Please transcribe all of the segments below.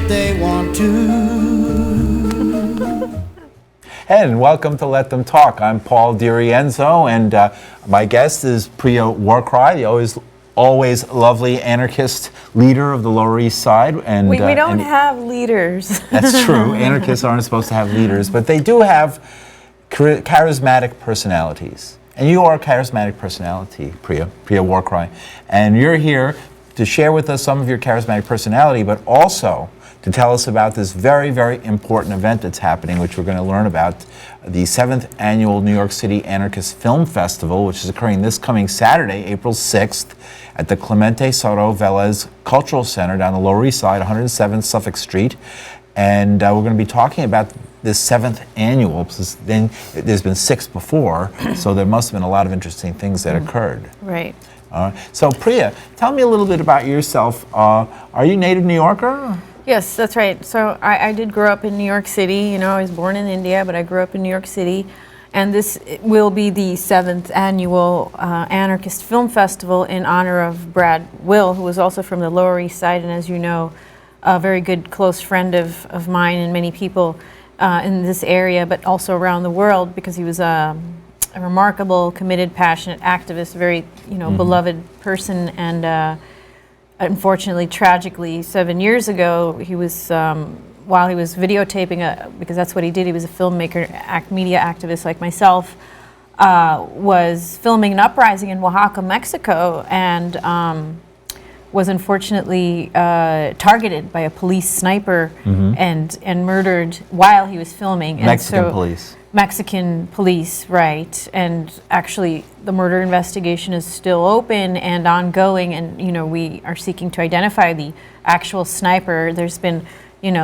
they want to. And welcome to Let Them Talk. I'm Paul DiRienzo, and my guest is Priya Warcry, the always lovely anarchist leader of the Lower East Side. And we don't have leaders. That's true. Anarchists aren't supposed to have leaders, but they do have charismatic personalities. And you are a charismatic personality, Priya Warcry. And you're here to share with us some of your charismatic personality, but also to tell us about this very, very important event that's happening, which we're going to learn about, the 7th Annual New York City Anarchist Film Festival, which is occurring this coming Saturday, April 6th, at the Clemente, Soto, Velez Cultural Center down the Lower East Side, 107 Suffolk Street. And we're going to be talking about this 7th annual, because then there's been 6 before, so there must have been a lot of interesting things that occurred. Right. So Priya, tell me a little bit about yourself. Are you a native New Yorker? Yes, that's right. So I did grow up in New York City. You know, I was born in India, but I grew up in New York City. And this will be the 7th annual Anarchist Film Festival in honor of Brad Will, who was also from the Lower East Side, and as you know, a very good close friend of mine and many people in this area, but also around the world, because he was a remarkable, committed, passionate activist, very beloved person. And unfortunately, tragically, 7 years ago, he was while he was videotaping, because that's what he did, he was a filmmaker, media activist like myself, was filming an uprising in Oaxaca, Mexico, and was unfortunately targeted by a police sniper and murdered while he was filming. Mexican police, right. And actually, the murder investigation is still open and ongoing, and we are seeking to identify the actual sniper. There's been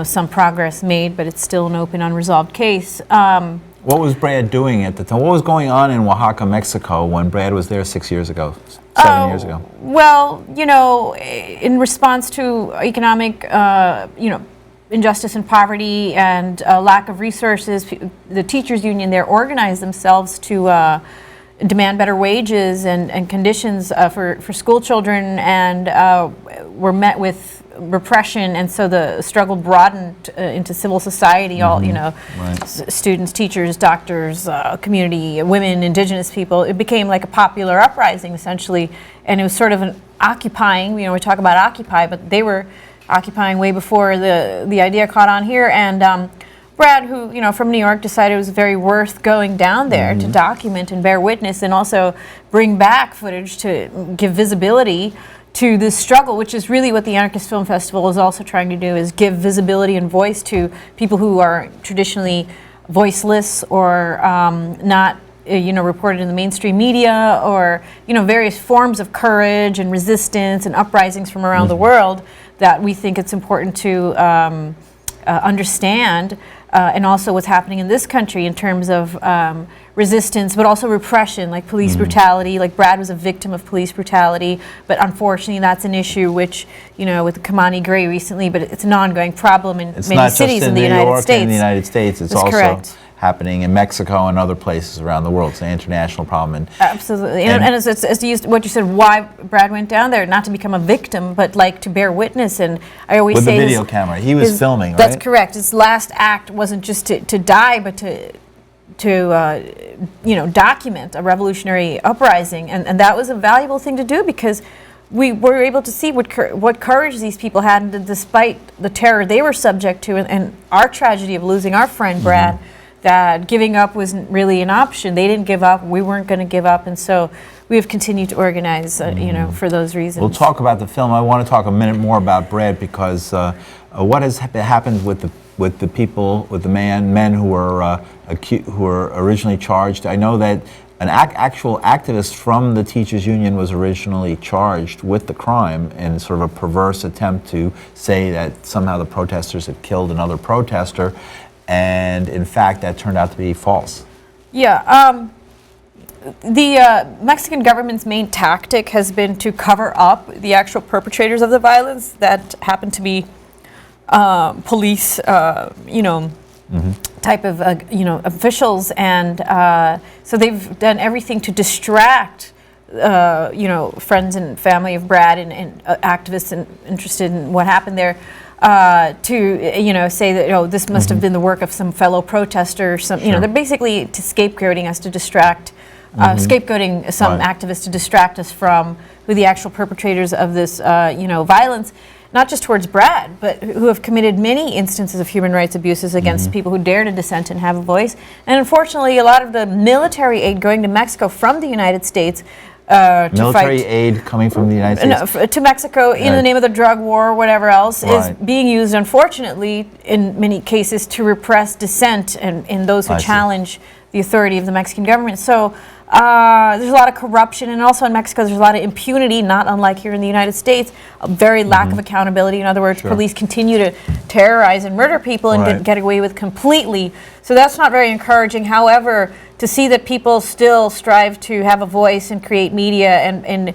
some progress made, but it's still an open, unresolved case. What was Brad doing at the time? What was going on in Oaxaca, Mexico when Brad was there 6 years ago, 7 years ago? Well, in response to economic, injustice and poverty and lack of resources, the teachers union there organized themselves to demand better wages and conditions for school children, and were met with repression, and so the struggle broadened into civil society. All students, teachers, doctors, community, women, indigenous people. It became like a popular uprising essentially, and it was sort of an occupying. We talk about Occupy, but they were occupying way before the idea caught on here. And Brad, who from New York, decided it was very worth going down there to document and bear witness, and also bring back footage to give visibility to this struggle, which is really what the Anarchist Film Festival is also trying to do, is give visibility and voice to people who are traditionally voiceless or not reported in the mainstream media, or various forms of courage and resistance and uprisings from around the world that we think it's important to understand, and also what's happening in this country in terms of resistance, but also repression, like police brutality. Like Brad was a victim of police brutality, but unfortunately that's an issue which, with Kamani Gray recently, but it's an ongoing problem in many cities in the United States. In the United States, it's also correct. Happening in Mexico and other places around the world. It's an international problem. And absolutely. And as you used, what you said, why Brad went down there, not to become a victim, but like to bear witness. And I always say with the video camera, he was filming, right? That's correct. His last act wasn't just to die, but to document a revolutionary uprising, and that was a valuable thing to do, because we were able to see what courage these people had, and despite the terror they were subject to, and our tragedy of losing our friend Brad, that giving up wasn't really an option. They didn't give up. We weren't going to give up, and so we have continued to organize, for those reasons. We'll talk about the film. I want to talk a minute more about Brad, because what has happened with the people, with the men who were originally charged. I know that an actual activist from the teachers union was originally charged with the crime in sort of a perverse attempt to say that somehow the protesters had killed another protester, and in fact that turned out to be false. Yeah. The Mexican government's main tactic has been to cover up the actual perpetrators of the violence that happen to be police, type of, officials, and so they've done everything to distract, friends and family of Brad and activists and interested in what happened there. to say that this must have been the work of some fellow protester. They're basically scapegoating us to distract, scapegoating some activists to distract us from who the actual perpetrators of this violence, not just towards Brad, but who have committed many instances of human rights abuses against people who dare to dissent and have a voice. And unfortunately, a lot of the military aid going to Mexico from the United States military aid coming from the United States? No, to Mexico in the name of the drug war or whatever else is being used, unfortunately, in many cases to repress dissent and in those who challenge the authority of the Mexican government. So there's a lot of corruption, and also in Mexico there's a lot of impunity, not unlike here in the United States, a very lack of accountability. In other words, police continue to terrorize and murder people and get away with completely. So that's not very encouraging. However, to see that people still strive to have a voice and create media and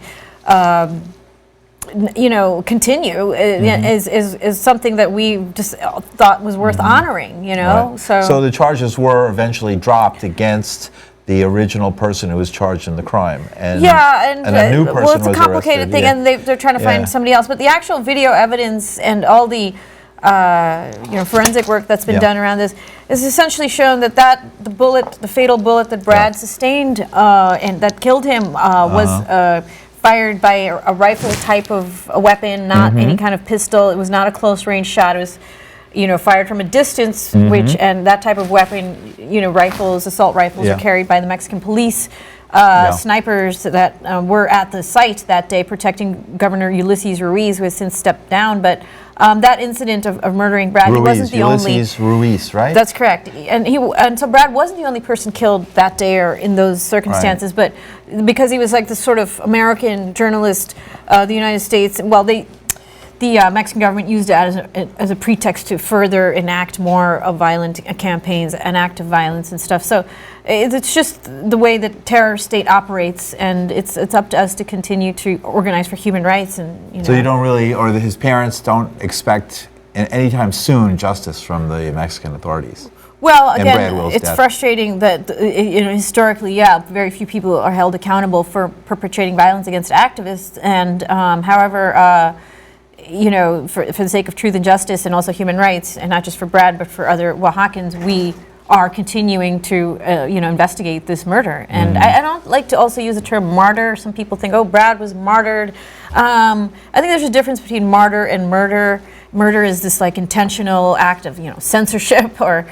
continue is something that we just thought was worth honoring. So the charges were eventually dropped against the original person who was charged in the crime, and a new person was it's a complicated arrested. thing, and they're trying to find somebody else. But the actual video evidence and all the forensic work that's been done around this is essentially shown that the fatal bullet that Brad sustained and that killed him was fired by a rifle type of a weapon, not any kind of pistol. It was not a close range shot. It was fired from a distance, and that type of weapon, assault rifles are carried by the Mexican police. Snipers that were at the site that day protecting Governor Ulysses Ruiz, who has since stepped down. But that incident of murdering Brad, he wasn't the only. Ulysses Ruiz, right? That's correct. And so Brad wasn't the only person killed that day or in those circumstances, but because he was like this sort of American journalist, the United States, the Mexican government used it as a pretext to further enact more of violent campaigns, an act of violence and stuff. So it's just the way that terror state operates, and it's up to us to continue to organize for human rights. And So you don't really, or his parents don't expect anytime soon justice from the Mexican authorities. Well, again, it's frustrating that historically, very few people are held accountable for perpetrating violence against activists, and however. For the sake of truth and justice and also human rights, and not just for Brad, but for other Oaxacans, we are continuing to, investigate this murder. And I don't like to also use the term martyr. Some people think, Brad was martyred. I think there's a difference between martyr and murder. Murder is this intentional act of censorship or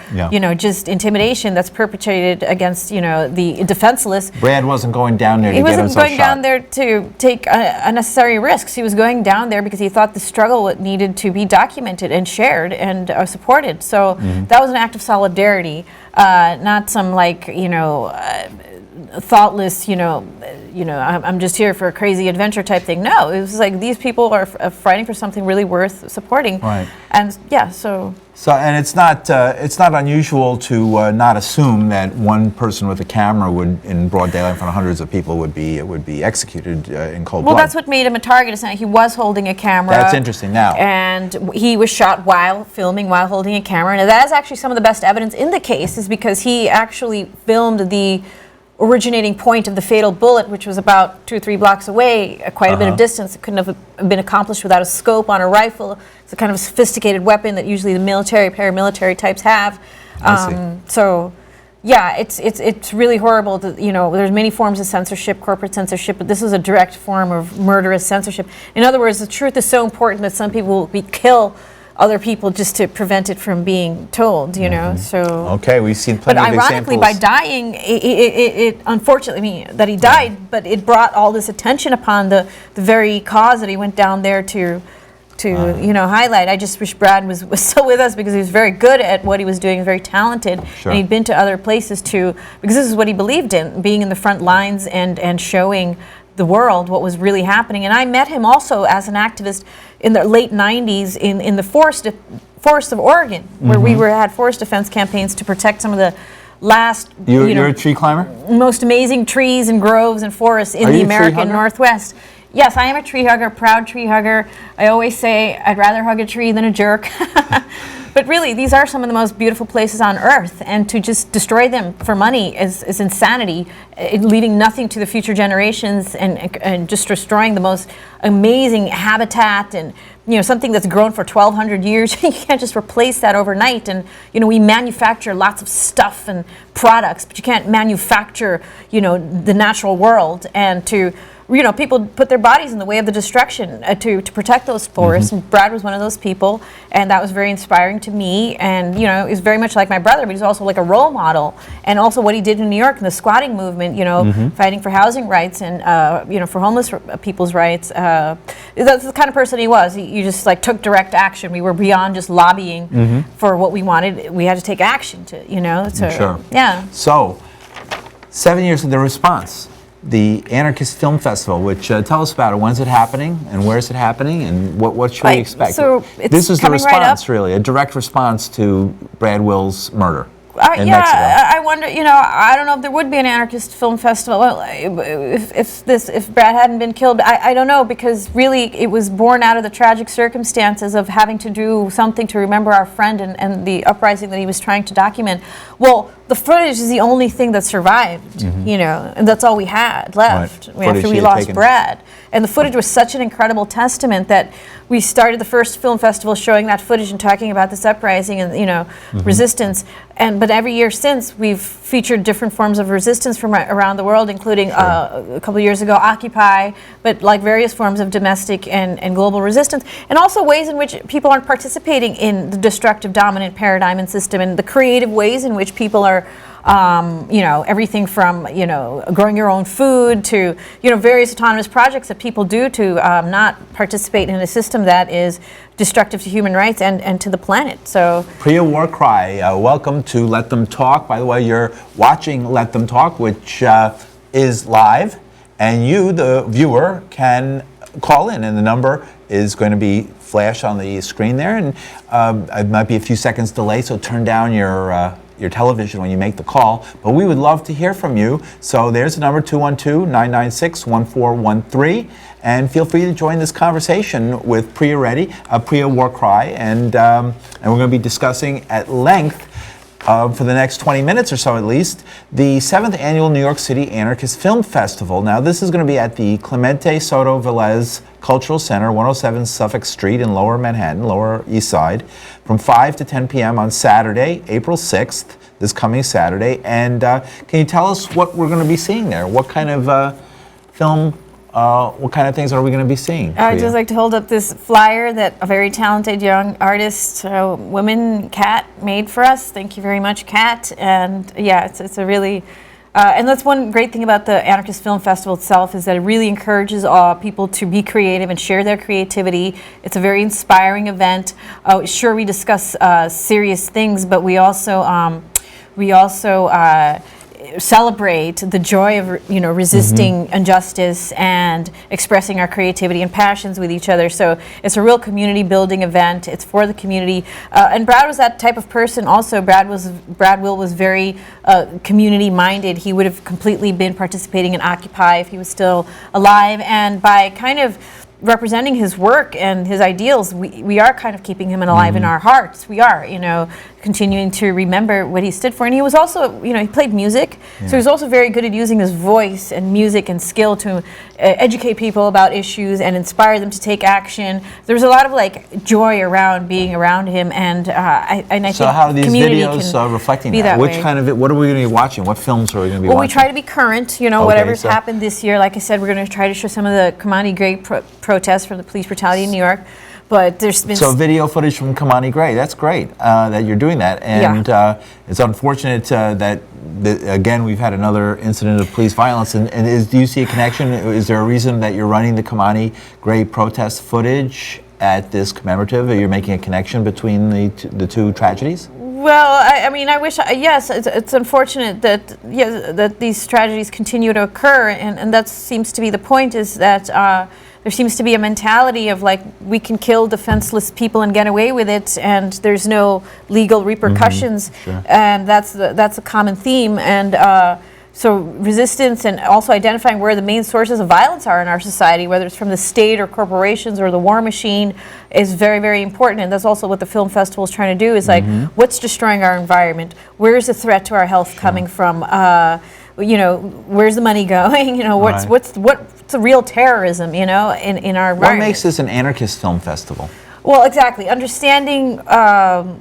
just intimidation that's perpetrated against the defenseless. Brad wasn't going down there to get himself shot. He wasn't going down there to take unnecessary risks. He was going down there because he thought the struggle needed to be documented and shared and supported. So that was an act of solidarity, not some thoughtless, I'm just here for a crazy adventure type thing. No, it was like these people are fighting for something really worth supporting. Right. And so and it's not unusual to not assume that one person with a camera would, in broad daylight in front of hundreds of people, would be executed in cold blood. Well, that's what made him a target. Is that he was holding a camera. That's interesting. Now, and he was shot while filming, while holding a camera. And that is actually some of the best evidence in the case, is because he actually filmed the originating point of the fatal bullet, which was about 2 or 3 blocks away, quite a bit of distance. It couldn't have been accomplished without a scope on a rifle. It's a kind of sophisticated weapon that usually the military, paramilitary types have. So, it's really horrible that, there's many forms of censorship, corporate censorship, but this is a direct form of murderous censorship. In other words, the truth is so important that some people will kill other people just to prevent it from being told, so. Okay, we've seen plenty of examples. But ironically, by dying, it unfortunately, but he died, but it brought all this attention upon the very cause that he went down there to highlight. I just wish Brad was still with us, because he was very good at what he was doing, very talented, and he'd been to other places too, because this is what he believed in, being in the front lines and showing the world what was really happening. And I met him also as an activist in the late 90s in the forest of Oregon, where we had forest defense campaigns to protect some of the last you're a tree climber? Most amazing trees and groves and forests in the American Northwest. Yes, I am a tree hugger, proud tree hugger. I always say I'd rather hug a tree than a jerk. But really, these are some of the most beautiful places on Earth, and to just destroy them for money is insanity, leaving nothing to the future generations, and just destroying the most amazing habitat, and something that's grown for 1,200 years. You can't just replace that overnight. And we manufacture lots of stuff and products, but you can't manufacture the natural world. And to people put their bodies in the way of the destruction to protect those forests. And Brad was one of those people, and that was very inspiring to me. And he was very much like my brother, but he's also like a role model. And also what he did in New York in the squatting movement, fighting for housing rights and for homeless people's rights. That's the kind of person he was. You just like took direct action. We were beyond just lobbying for what we wanted. We had to take action Sure. Yeah. So, 7 years of the response. The Anarchist Film Festival, which tell us about it. When's it happening, and where is it happening, and what should we expect? So it's this is the coming right response, up. really, a direct response to Brad Will's murder in yeah, Mexico. I wonder. I don't know if there would be an Anarchist Film Festival. Well, if Brad hadn't been killed, I don't know, because really it was born out of the tragic circumstances of having to do something to remember our friend and the uprising that he was trying to document. Well, the footage is the only thing that survived, and that's all we had left after we lost Brad. And the footage was such an incredible testament that we started the first film festival showing that footage and talking about this uprising and resistance. But every year since, we've featured different forms of resistance from around the world, including a couple of years ago Occupy, but like various forms of domestic and global resistance, and also ways in which people aren't participating in the destructive dominant paradigm and system, and the creative ways in which people are everything from growing your own food to various autonomous projects that people do to not participate in a system that is destructive to human rights and to the planet. So, Priya Warcry, welcome to Let Them Talk. By the way, you're watching Let Them Talk, which is live, and you, the viewer, can call in, and the number is going to be flashed on the screen there, and it might be a few seconds delay, so turn down your television when you make the call, but we would love to hear from you. So there's the number, 212-996-1413, and feel free to join this conversation with Priya Warcry, and we're going to be discussing at length for the next 20 minutes or so at least, the 7th Annual New York City Anarchist Film Festival. Now this is going to be at the Clemente, Soto, Velez Cultural Center, 107 Suffolk Street in Lower Manhattan, Lower East Side, from 5 to 10 p.m. on Saturday, April 6th, this coming Saturday. And can you tell us what we're going to be seeing there? What kind of film, what kind of things are we going to be seeing? I'd just like to hold up this flyer that a very talented young artist, woman, Kat, made for us. Thank you very much, Kat. And yeah, it's a really... and that's one great thing about the Anarchist Film Festival itself, is that it really encourages people to be creative and share their creativity. It's a very inspiring event. Sure, we discuss serious things, but we also celebrate the joy of resisting injustice and expressing our creativity and passions with each other. So it's a real community building event. It's for the community, and Brad was that type of person. Also, Brad Will was very community minded. He would have completely been participating in Occupy if he was still alive, and by kind of representing his work and his ideals, we are kind of keeping him alive in our hearts. We are, continuing to remember what he stood for. And he was also, he played music, so he was also very good at using his voice and music and skill to educate people about issues and inspire them to take action. There was a lot of joy around being around him, and I think so how are these community videos can reflecting be that? That Which way. kind of what are we going to be watching? What films are we going to be Well, watching? we try to be current, whatever's happened this year. Like I said, we're going to try to show some of the Kamani Gray protests from the police brutality in New York. But there's been video footage from Kamani Gray. That's great that you're doing that, and it's unfortunate that again we've had another incident of police violence. And do you see a connection? Is there a reason that you're running the Kamani Gray protest footage at this commemorative? Are you making a connection between the two tragedies? Well, I mean, I wish. Yes, it's unfortunate that these tragedies continue to occur, and that seems to be the point. Is that there seems to be a mentality of we can kill defenseless people and get away with it, and there's no legal repercussions, Sure. and that's a common theme. And So resistance and also identifying where the main sources of violence are in our society, whether it's from the state or corporations or the war machine, is very, very important. And that's also what the film festival is trying to do, is like, what's destroying our environment? Where's the threat to our health coming from? Where's the money going? What's the real terrorism, in our environment? What makes this an anarchist film festival? Well, exactly. Understanding, that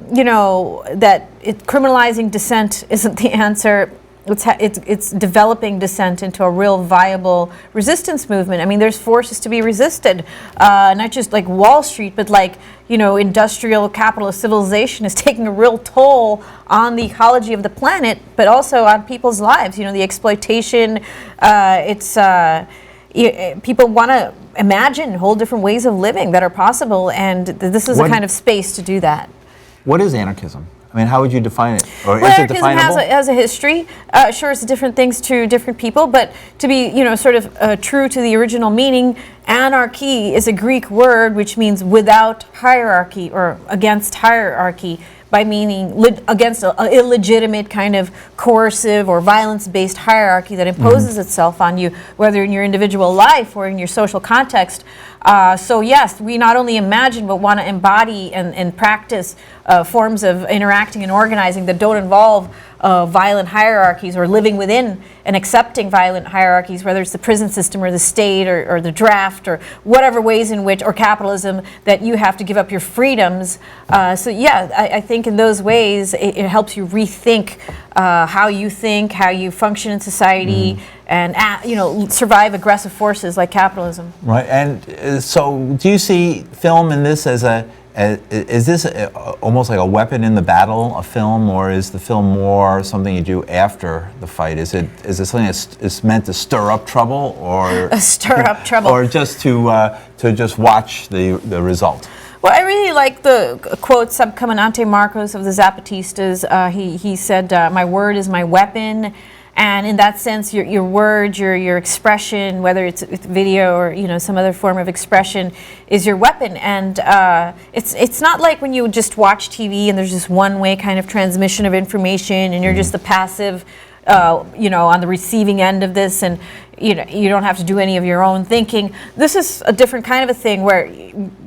criminalizing dissent isn't the answer. It's developing dissent into a real viable resistance movement. I mean, there's forces to be resisted, not just like Wall Street, but like, industrial capitalist civilization is taking a real toll on the ecology of the planet, but also on people's lives. The exploitation, people want to imagine whole different ways of living that are possible, and this is a kind of space to do that. What is anarchism? I mean, how would you define it? Or well, is it anarchism definable? has a history. Sure, it's different things to different people, but to be, sort of true to the original meaning, anarchy is a Greek word which means without hierarchy or against hierarchy, by meaning against an illegitimate kind of coercive or violence-based hierarchy that imposes itself on you, whether in your individual life or in your social context. So yes, we not only imagine but want to embody and practice forms of interacting and organizing that don't involve violent hierarchies or living within and accepting violent hierarchies, whether it's the prison system or the state or the draft or whatever ways in which, or capitalism, that you have to give up your freedoms. So yeah, I think in those ways it helps you rethink how you think, how you function in society, and survive aggressive forces like capitalism. Right, and so do you see film in this as is this almost like a weapon in the battle, a film, or is the film more something you do after the fight? Is it something that's meant to stir up trouble, or stir up trouble, or just to just watch the result? Well, I really like the quote Subcomandante Marcos of the Zapatistas. He said, "My word is my weapon." And in that sense, your words, your expression, whether it's video or some other form of expression, is your weapon. And it's not like when you just watch TV and there's just one way kind of transmission of information, and you're just the passive, on the receiving end of this, and you don't have to do any of your own thinking. This is a different kind of a thing where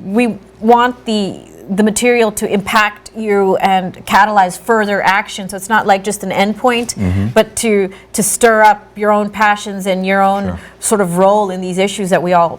we want the material to impact you and catalyze further action. So it's not like just an endpoint, but to stir up your own passions and your own sort of role in these issues that we all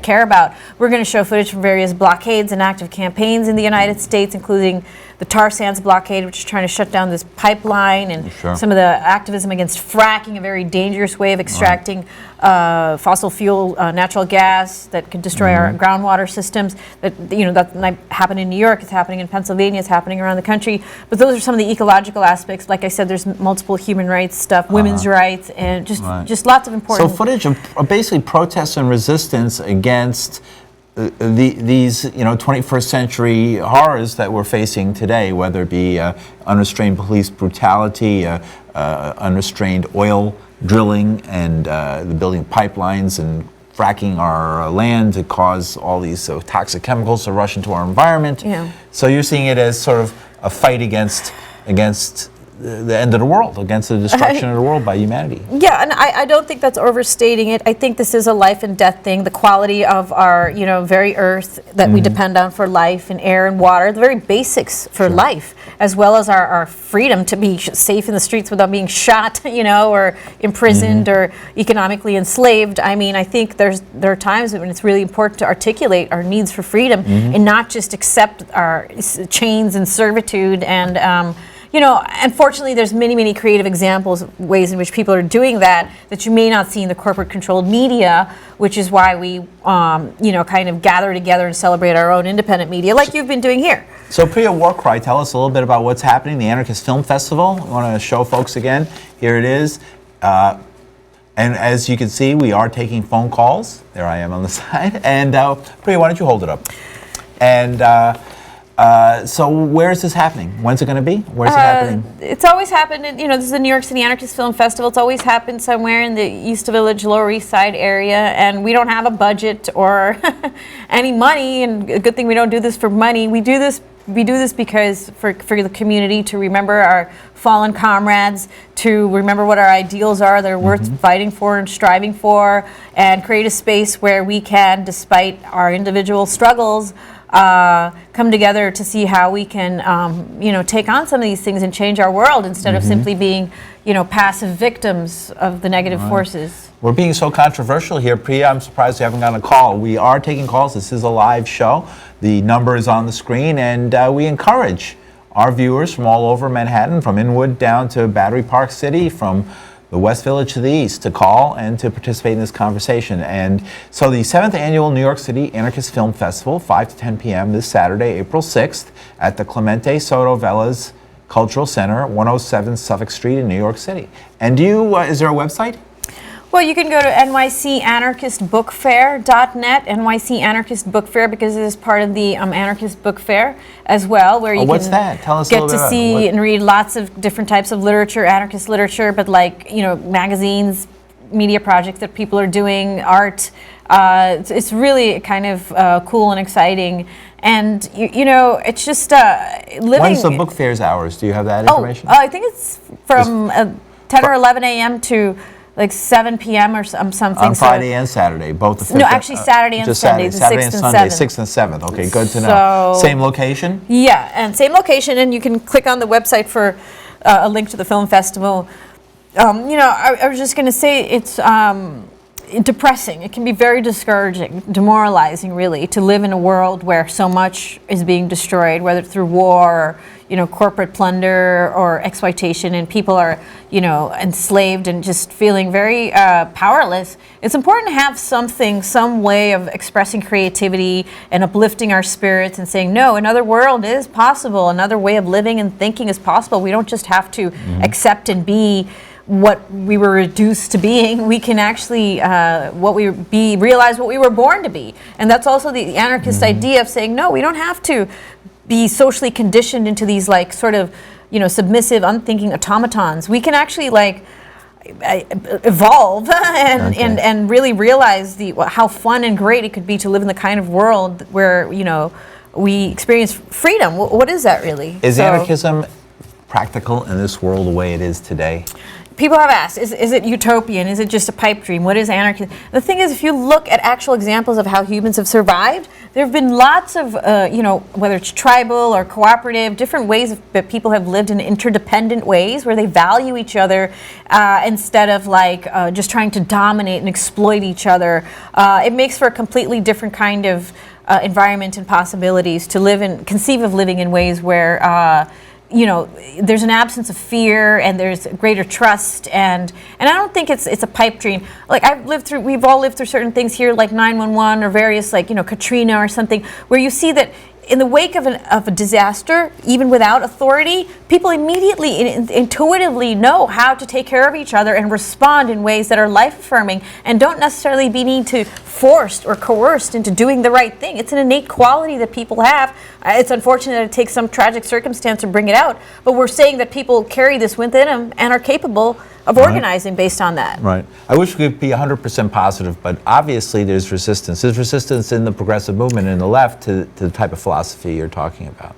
care about. We're going to show footage from various blockades and active campaigns in the United States, including the tar sands blockade, which is trying to shut down this pipeline, and some of the activism against fracking, a very dangerous way of extracting fossil fuel natural gas that can destroy our groundwater systems. That happened in New York, it's happening in Pennsylvania, it's happening around the country. But those are some of the ecological aspects. Like I said, there's multiple human rights stuff, women's rights, and just lots of important. So footage of basically protests and resistance against these 21st century horrors that we're facing today, whether it be unrestrained police brutality, unrestrained oil drilling, and the building of pipelines and fracking our land to cause all these toxic chemicals to rush into our environment. Yeah. So you're seeing it as sort of a fight against the end of the world, against the destruction of the world by humanity. Yeah, and I don't think that's overstating it. I think this is a life and death thing. The quality of our, very earth that we depend on for life, and air and water, the very basics for life, as well as our freedom to be safe in the streets without being shot, or imprisoned or economically enslaved. I mean, I think there are times when it's really important to articulate our needs for freedom and not just accept our chains and servitude. And unfortunately, there's many creative examples of ways in which people are doing that you may not see in the corporate-controlled media, which is why we, kind of gather together and celebrate our own independent media, like you've been doing here. So Priya, Warcry, tell us a little bit about what's happening, the Anarchist Film Festival. I want to show folks again. Here it is. And as you can see, we are taking phone calls. There I am on the side. And Priya, why don't you hold it up? And so where is this happening? When's it going to be? Where's it happening? It's always happened in, this is the New York City Anarchist Film Festival. It's always happened somewhere in the East Village, Lower East Side area, and we don't have a budget or any money, and a good thing we don't do this for money. We do this we do this because for the community to remember our fallen comrades, to remember what our ideals are that are worth fighting for and striving for, and create a space where we can, despite our individual struggles, come together to see how we can, take on some of these things and change our world instead of simply being, passive victims of the negative forces. We're being so controversial here, Priya. I'm surprised we haven't gotten a call. We are taking calls. This is a live show. The number is on the screen, and we encourage our viewers from all over Manhattan, from Inwood down to Battery Park City, from the West Village to the East, to call and to participate in this conversation. And so the 7th Annual New York City Anarchist Film Festival, 5 to 10 p.m. this Saturday, April 6th, at the Clemente, Soto, Velez Cultural Center, 107 Suffolk Street in New York City. And is there a website? Well, you can go to nycanarchistbookfair.net, NYC Anarchist Book Fair, because it is part of the Anarchist Book Fair as well, where you what's can that? Tell us a get little bit to about see it. and read lots of different types of literature, anarchist literature, but magazines, media projects that people are doing, art. It's really kind of cool and exciting. And, it's just living... When's the book fair's hours? Do you have that information? I think it's from 10 or 11 a.m. to 7 p.m. or something. On Friday and Saturday, both the 5th. No, actually Saturday and Sunday, the 6th and Sunday, 7th. 6th and 7th. Okay, good to know. Same location? Yeah, and same location, and you can click on the website for a link to the film festival. I was just going to say it's depressing. It can be very discouraging, demoralizing, really, to live in a world where so much is being destroyed, whether through war, or, corporate plunder or exploitation, and people are, enslaved and just feeling very powerless. It's important to have some way of expressing creativity and uplifting our spirits and saying, no, another world is possible. Another way of living and thinking is possible. We don't just have to accept and be what we were reduced to being. We can actually realize what we were born to be. And that's also the anarchist idea of saying, no, we don't have to be socially conditioned into these submissive, unthinking automatons. We can actually evolve and really realize how fun and great it could be to live in the kind of world where we experience freedom. What is that really? Is anarchism practical in this world the way it is today? People have asked, is it utopian? Is it just a pipe dream? What is anarchy? The thing is, if you look at actual examples of how humans have survived, there have been lots of, whether it's tribal or cooperative, different ways that people have lived in interdependent ways where they value each other instead of just trying to dominate and exploit each other. It makes for a completely different kind of environment and possibilities to conceive of living in ways where there's an absence of fear and there's greater trust, and I don't think it's a pipe dream. We've all lived through certain things here, like 911 or various Katrina or something, where you see that in the wake of a disaster, even without authority, people immediately, intuitively know how to take care of each other and respond in ways that are life-affirming and don't necessarily need to forced or coerced into doing the right thing. It's an innate quality that people have. It's unfortunate that it takes some tragic circumstance to bring it out, but we're saying that people carry this within them and are capable of organizing based on that. Right. I wish we could be 100% positive, but obviously there's resistance. There's resistance in the progressive movement in the left to the type of philosophy you're talking about.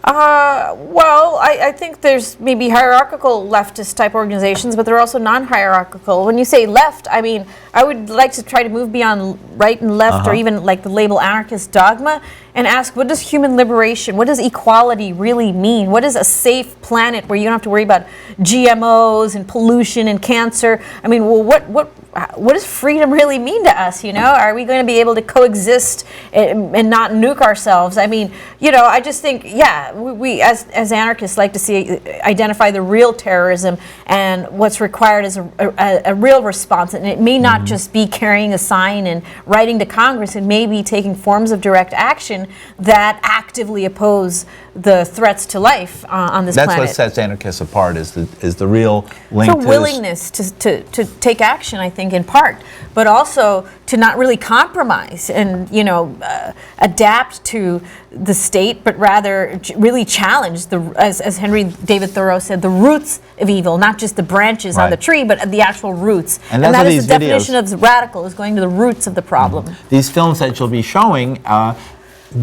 I think there's maybe hierarchical leftist type organizations, but they're also non-hierarchical. When you say left, I mean, I would like to try to move beyond right and left, or even the label anarchist dogma, and ask, what does human liberation, what does equality really mean? What is a safe planet where you don't have to worry about GMOs and pollution and cancer? I mean, well, what does freedom really mean to us, Are we going to be able to coexist and not nuke ourselves? I mean, I just think, we as anarchists like to identify the real terrorism and what's required as a real response. And it may not just be carrying a sign and writing to Congress. It may be taking forms of direct action that actively oppose the threats to life on this planet. That's what sets anarchists apart, is the real link to the willingness to take action, I think, in part, but also to not really compromise and adapt to the state, but rather really challenge as Henry David Thoreau said, the roots of evil, not just the branches on the tree, but the actual roots. And that is the definition of radical, is going to the roots of the problem. These films that you'll be showing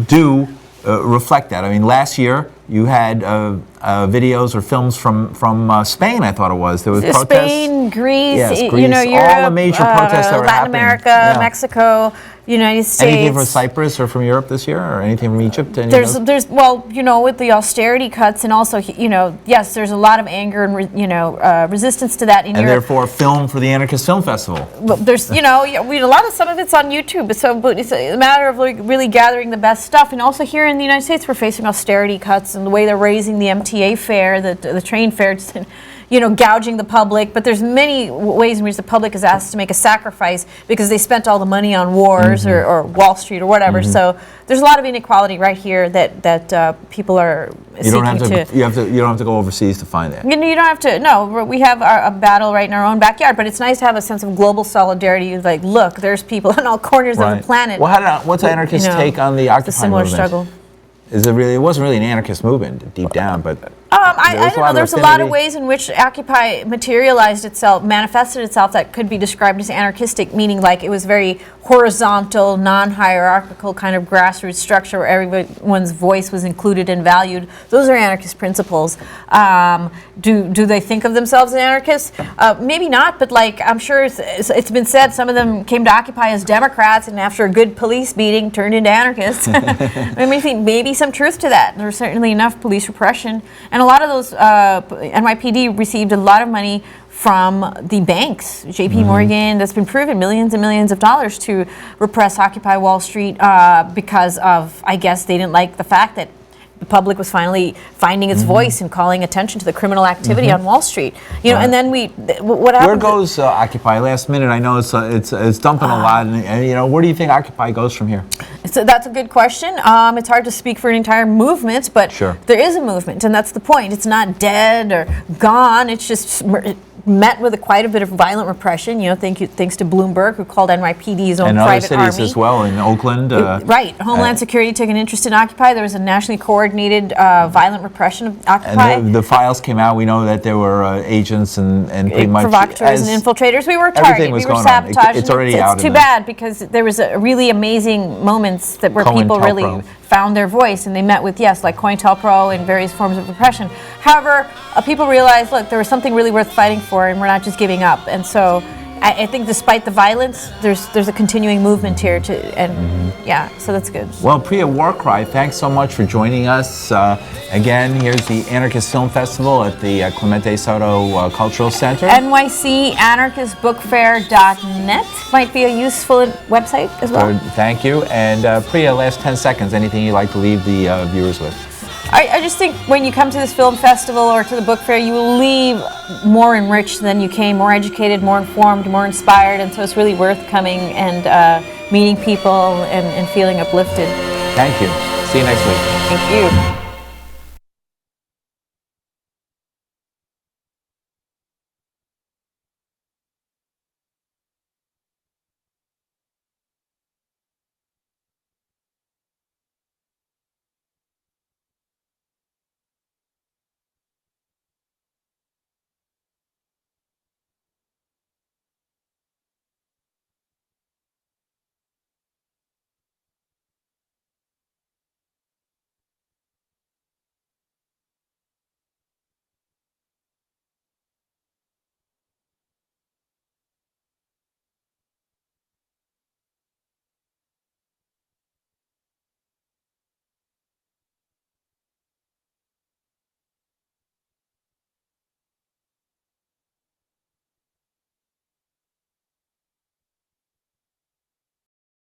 do reflect that. I mean, last year you had videos or films from Spain. I thought it was there was protests. Spain, Greece, yes, you Greece, know, Europe, all the major protests that were Latin happening. America, Yeah. Mexico, United States. Anything from Cyprus or from Europe this year, or anything from Egypt? Any of those? There's well, you know, with the austerity cuts, and also, you know, yes, there's a lot of anger and resistance to that in and Europe. therefore, film for the Anarchist Film Festival. Well, there's, you know, a lot of some of it's on YouTube. So, but it's a matter of like really gathering the best stuff. And also here in the United States, we're facing austerity cuts and the way they're raising the MTA fare, the train fare, just, you know, gouging the public. But there's many ways in which the public is asked to make a sacrifice because they spent all the money on wars or Wall Street or whatever. So there's a lot of inequality right here that people are You don't seeking have to. You don't have to go overseas to find that. You don't have to. No, we have a battle right in our own backyard. But it's nice to have a sense of global solidarity. Like, look, there's people in all corners of the planet. Well, what's anarchist take on the Occupy similar movement? struggle. Is it really? It wasn't really an anarchist movement deep down, but I don't know. There's a lot of ways in which Occupy materialized itself, manifested itself that could be described as anarchistic, meaning like it was very horizontal, non-hierarchical kind of grassroots structure where everyone's voice was included and valued. Those are anarchist principles. Do they think of themselves as anarchists? Maybe not, but like I'm sure it's been said some of them came to Occupy as Democrats and after a good police beating turned into anarchists. I mean, I think maybe some truth to that. There's certainly enough police repression. And a lot of those, NYPD received a lot of money from the banks, JP Morgan, that's been proven millions and millions of dollars to repress Occupy Wall Street because of, I guess, they didn't like the fact that the public was finally finding its voice and calling attention to the criminal activity on Wall Street. You know, and then what happened? Where goes Occupy? Last minute, I know it's dumping a lot, and you know, where do you think Occupy goes from here? So that's a good question. It's hard to speak for an entire movement, but there is a movement, and that's the point. It's not dead or gone. It's just met with quite a bit of violent repression. You know, thanks to Bloomberg, who called NYPD his own private army. And other cities as well, in Oakland. Right. Homeland Security took an interest in Occupy. There was a nationally coordinated violent repression of Occupy. And the files came out. We know that there were agents and pretty much provocateurs and infiltrators. We were targeted. We were sabotaged. It's already out. It's too bad because there was a really amazing moments where people really found their voice and they met with, like COINTELPRO and various forms of repression. However, people realized, look, there was something really worth fighting for and we're not just giving up. And so I think despite the violence, there's a continuing movement here so that's good. Well, Priya Warcry, thanks so much for joining us. Again, here's the Anarchist Film Festival at the Clemente Soto Cultural Center. NYCanarchistbookfair.net might be a useful website as well. Thank you. And Priya, last 10 seconds, anything you'd like to leave the viewers with? I just think when you come to this film festival or to the book fair, you will leave more enriched than you came, more educated, more informed, more inspired, and so it's really worth coming and meeting people and feeling uplifted. Thank you. See you next week. Thank you.